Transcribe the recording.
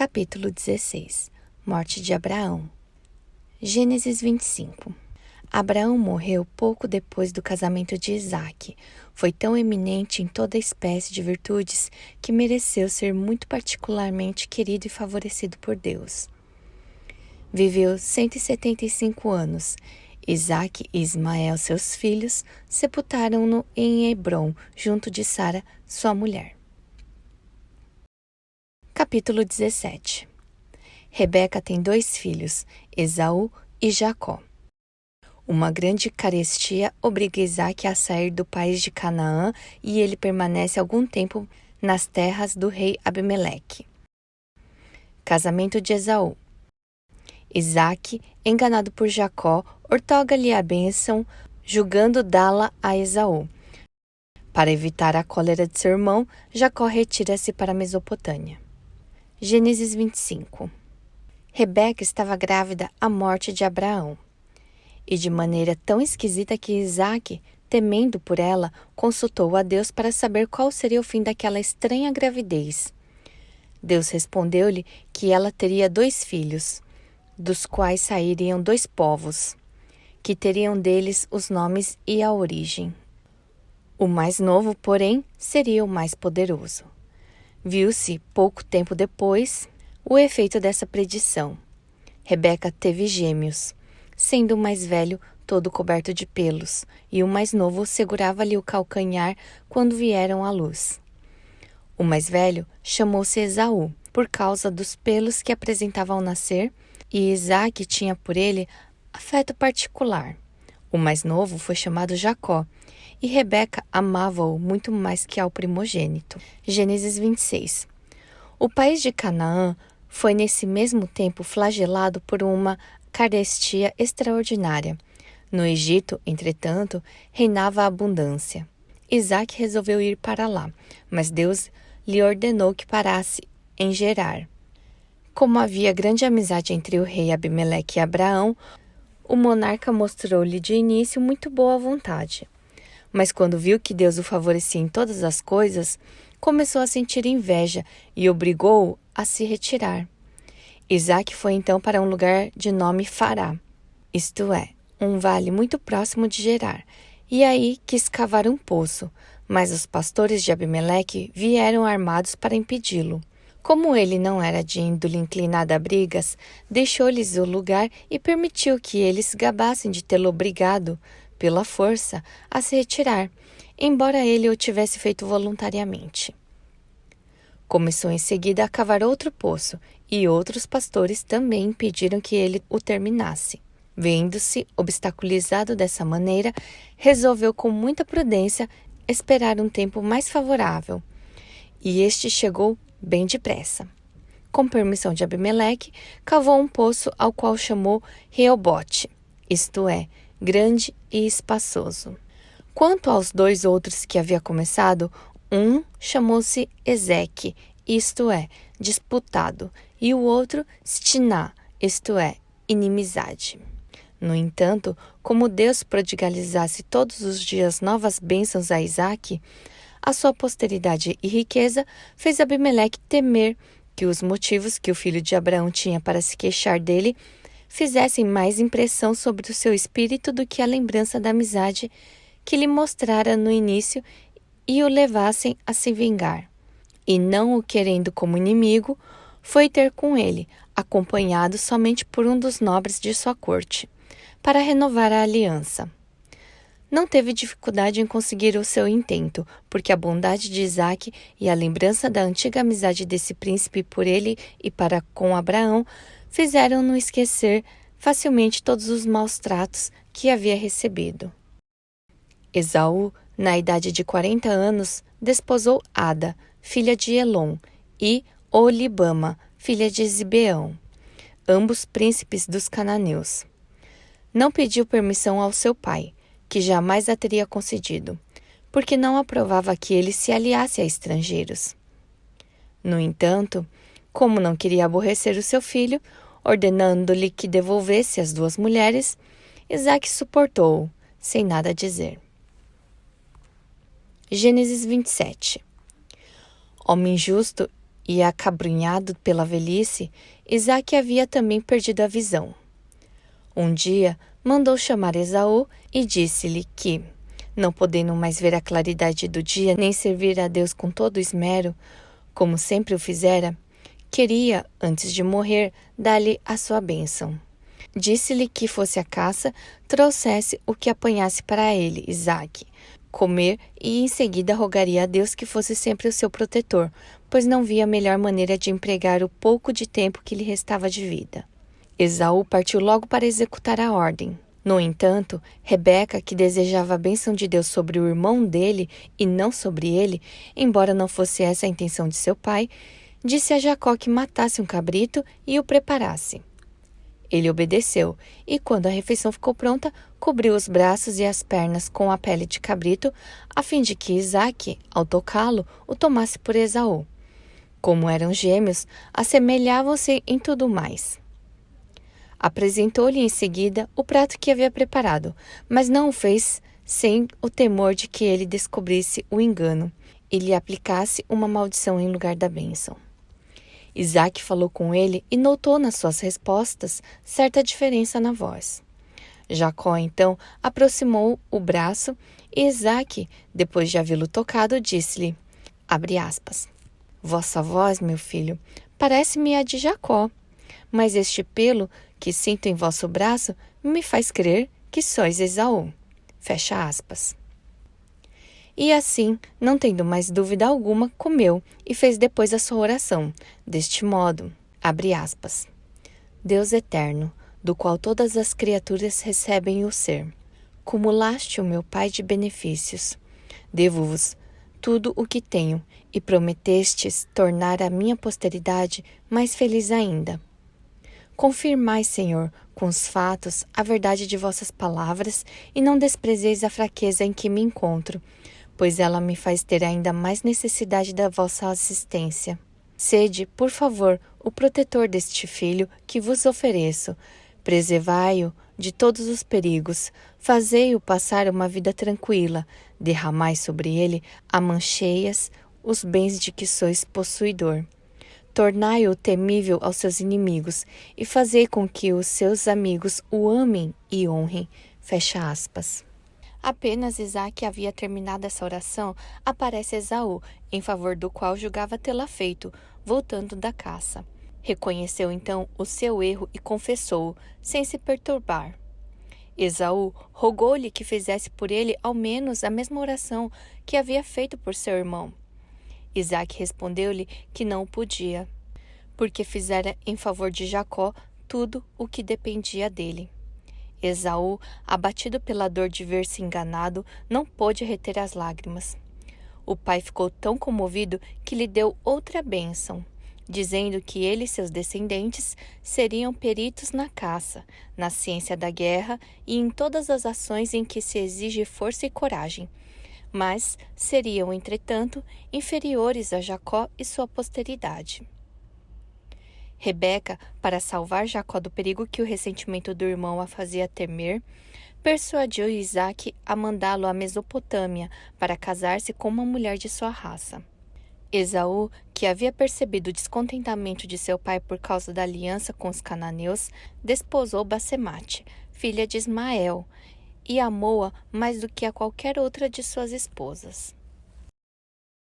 Capítulo 16. Morte de Abraão. Gênesis 25. Abraão morreu pouco depois do casamento de Isaque. Foi tão eminente em toda espécie de virtudes que mereceu ser muito particularmente querido e favorecido por Deus. Viveu 175 anos. Isaque e Ismael, seus filhos, sepultaram-no em Hebrom, junto de Sara, sua mulher. Capítulo 17. Rebeca tem 2 filhos, Esaú e Jacó. Uma grande carestia obriga Isaque a sair do país de Canaã e ele permanece algum tempo nas terras do rei Abimeleque. Casamento de Esaú. Isaque, enganado por Jacó, outorga-lhe a bênção, julgando dá-la a Esaú. Para evitar a cólera de seu irmão, Jacó retira-se para a Mesopotâmia. Gênesis 25. Rebeca estava grávida à morte de Abraão. E de maneira tão esquisita que Isaque, temendo por ela, consultou a Deus para saber qual seria o fim daquela estranha gravidez. Deus respondeu-lhe que ela teria 2 filhos, dos quais sairiam 2 povos, que teriam deles os nomes e a origem. O mais novo, porém, seria o mais poderoso. Viu-se, pouco tempo depois, o efeito dessa predição. Rebeca teve gêmeos, sendo o mais velho todo coberto de pelos, e o mais novo segurava-lhe o calcanhar quando vieram à luz. O mais velho chamou-se Esaú, por causa dos pelos que apresentava ao nascer, e Isaque tinha por ele afeto particular. O mais novo foi chamado Jacó, e Rebeca amava-o muito mais que ao primogênito. Gênesis 26. O país de Canaã foi nesse mesmo tempo flagelado por uma carestia extraordinária. No Egito, entretanto, reinava a abundância. Isaque resolveu ir para lá, mas Deus lhe ordenou que parasse em Gerar. Como havia grande amizade entre o rei Abimeleque e Abraão, o monarca mostrou-lhe de início muito boa vontade. Mas quando viu que Deus o favorecia em todas as coisas, começou a sentir inveja e obrigou-o a se retirar. Isaque foi então para um lugar de nome Fará, isto é, um vale muito próximo de Gerar, e aí quis cavar um poço, mas os pastores de Abimeleque vieram armados para impedi-lo. Como ele não era de índole inclinada a brigas, deixou-lhes o lugar e permitiu que eles se gabassem de tê-lo obrigado, pela força, a se retirar, embora ele o tivesse feito voluntariamente. Começou em seguida a cavar outro poço, e outros pastores também impediram que ele o terminasse. Vendo-se obstaculizado dessa maneira, resolveu com muita prudência esperar um tempo mais favorável, e este chegou bem depressa. Com permissão de Abimeleque, cavou um poço ao qual chamou Reobote, isto é, grande e espaçoso. Quanto aos 2 outros que havia começado, um chamou-se Ezeque, isto é, disputado, e o outro Stiná, isto é, inimizade. No entanto, como Deus prodigalizasse todos os dias novas bênçãos a Isaque, a sua posteridade e riqueza fez Abimeleque temer que os motivos que o filho de Abraão tinha para se queixar dele fizessem mais impressão sobre o seu espírito do que a lembrança da amizade que lhe mostrara no início e o levassem a se vingar. E não o querendo como inimigo, foi ter com ele, acompanhado somente por um dos nobres de sua corte, para renovar a aliança. Não teve dificuldade em conseguir o seu intento, porque a bondade de Isaque e a lembrança da antiga amizade desse príncipe por ele e para com Abraão fizeram-no esquecer facilmente todos os maus tratos que havia recebido. Esaú, na idade de 40 anos, desposou Ada, filha de Elon, e Olibama, filha de Zibeão, ambos príncipes dos cananeus. Não pediu permissão ao seu pai, que jamais a teria concedido, porque não aprovava que ele se aliasse a estrangeiros. No entanto, como não queria aborrecer o seu filho, ordenando-lhe que devolvesse as 2 mulheres, Isaque suportou-o, sem nada dizer. Gênesis 27. Homem justo e acabrunhado pela velhice, Isaque havia também perdido a visão. Um dia, mandou chamar Esaú e disse-lhe que, não podendo mais ver a claridade do dia, nem servir a Deus com todo esmero, como sempre o fizera, queria, antes de morrer, dar-lhe a sua bênção. Disse-lhe que fosse à caça, trouxesse o que apanhasse para ele, Isaque, comer, e em seguida rogaria a Deus que fosse sempre o seu protetor, pois não via melhor maneira de empregar o pouco de tempo que lhe restava de vida. Esaú partiu logo para executar a ordem. No entanto, Rebeca, que desejava a bênção de Deus sobre o irmão dele e não sobre ele, embora não fosse essa a intenção de seu pai, disse a Jacó que matasse um cabrito e o preparasse. Ele obedeceu, e quando a refeição ficou pronta, cobriu os braços e as pernas com a pele de cabrito, a fim de que Isaque, ao tocá-lo, o tomasse por Esaú. Como eram gêmeos, assemelhavam-se em tudo mais. Apresentou-lhe em seguida o prato que havia preparado, mas não o fez sem o temor de que ele descobrisse o engano e lhe aplicasse uma maldição em lugar da bênção. Isaque falou com ele e notou nas suas respostas certa diferença na voz. Jacó, então, aproximou o braço e Isaque, depois de havê-lo tocado, disse-lhe, abre aspas, vossa voz, meu filho, parece-me a de Jacó, mas este pelo que sinto em vosso braço me faz crer que sois Esaú. Fecha aspas. E assim, não tendo mais dúvida alguma, comeu e fez depois a sua oração, deste modo, abre aspas, Deus eterno, do qual todas as criaturas recebem o ser, cumulaste o meu Pai de benefícios, devo-vos tudo o que tenho e prometestes tornar a minha posteridade mais feliz ainda. Confirmai, Senhor, com os fatos, a verdade de vossas palavras e não desprezeis a fraqueza em que me encontro, pois ela me faz ter ainda mais necessidade da vossa assistência. Sede, por favor, o protetor deste filho que vos ofereço. Preservai-o de todos os perigos, fazei-o passar uma vida tranquila, derramai sobre ele a mancheias os bens de que sois possuidor. Tornai-o temível aos seus inimigos e fazei com que os seus amigos o amem e honrem. Fecha aspas. Apenas Isaque havia terminado essa oração, aparece Esaú, em favor do qual julgava tê-la feito, voltando da caça. Reconheceu então o seu erro e confessou-o, sem se perturbar. Esaú rogou-lhe que fizesse por ele ao menos a mesma oração que havia feito por seu irmão. Isaque respondeu-lhe que não o podia, porque fizera em favor de Jacó tudo o que dependia dele. Esaú, abatido pela dor de ver-se enganado, não pôde reter as lágrimas. O pai ficou tão comovido que lhe deu outra bênção, dizendo que ele e seus descendentes seriam peritos na caça, na ciência da guerra e em todas as ações em que se exige força e coragem, mas seriam, entretanto, inferiores a Jacó e sua posteridade. Rebeca, para salvar Jacó do perigo que o ressentimento do irmão a fazia temer, persuadiu Isaque a mandá-lo à Mesopotâmia para casar-se com uma mulher de sua raça. Esaú, que havia percebido o descontentamento de seu pai por causa da aliança com os cananeus, desposou Basemate, filha de Ismael, e amou-a mais do que a qualquer outra de suas esposas.